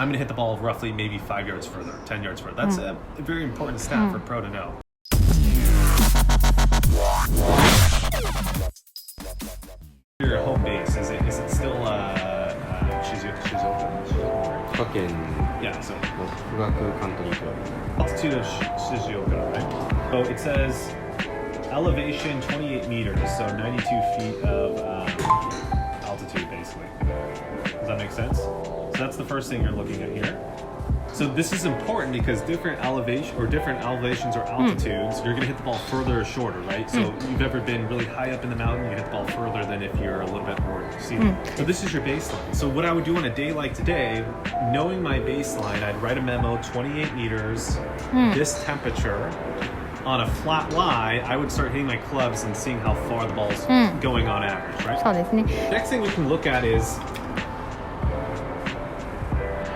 I'm going to hit the ball roughly maybe 5 yards further, 10 yards further. That's a very important stat for a pro to know. Your home base, is it still Shizuoka? 福岡県 Yeah, so 富岳カントリークラブ altitude of Shizuoka, right? So it says elevation 28 meters, so 92 feet of altitude basically. Does that make sense? So that's the first thing you're looking at here. So this is important because different elevations or altitudes, you're going to hit the ball further or shorter, right? So you've ever been really high up in the mountain, you hit the ball further than if you're a little bit more sea level. So this is your baseline. So what I would do on a day like today, knowing my baseline, I'd write a memo, 28 meters, this temperature. On a flat lie, I would start hitting my clubs and seeing how far the ball's going on average, right? そうですね。 Next thing we can look at is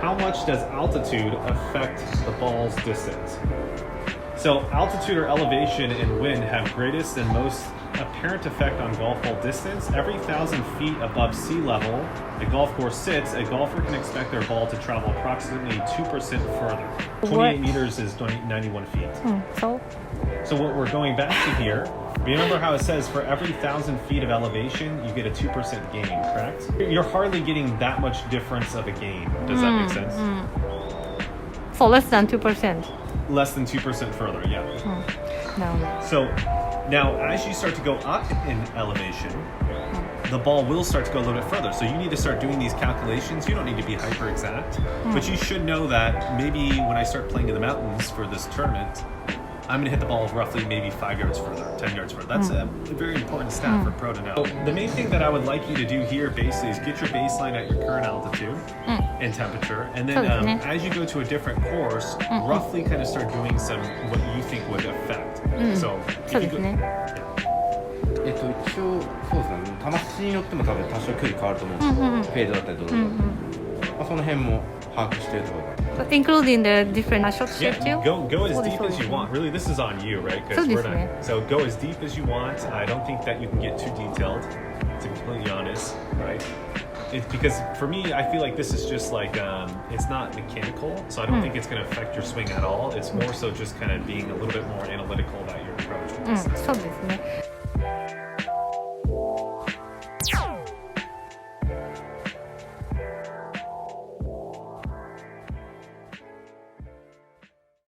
how much does altitude affect the ball's distance? So altitude or elevation and wind have greatest and most apparent effect on golf ball distance. Every 1,000 feet above sea level, a golf course sits, a golfer can expect their ball to travel approximately 2% further. 28 meters is 91 feet. So what we're going back to here, remember how it says for every 1,000 feet of elevation, you get a 2% gain, correct? You're hardly getting that much difference of a gain. Does that make sense? So less than 2%. Less than 2% further, yeah. No. So now as you start to go up in elevation, the ball will start to go a little bit further. So you need to start doing these calculations. You don't need to be hyper exact, but you should know that maybe when I start playing in the mountains for this tournament, I'm going to hit the ball roughly maybe 5 yards further, 10 yards further. That's a very important stat for a pro to know. So the main thing that I would like you to do here basically is get your baseline at your current altitude and temperature. And then as you go to a different course, roughly kind of start doing some what you think would affect. So if you go, 一応そうですね、球質によっても多分多少距離変わると思うんですよ、フェードだったりとか、その辺も把握しているところが Including the different shot shape too? Go as deep as you want. Really, this is on you, right? So go as deep as you want. I don't think that you can get too detailed, to be completely honest, right? It's because for me, I feel like this is just like it's not mechanical, so I don't think it's going to affect your swing at all. It's more so just kind of being a little bit more analytical about your approach. そうで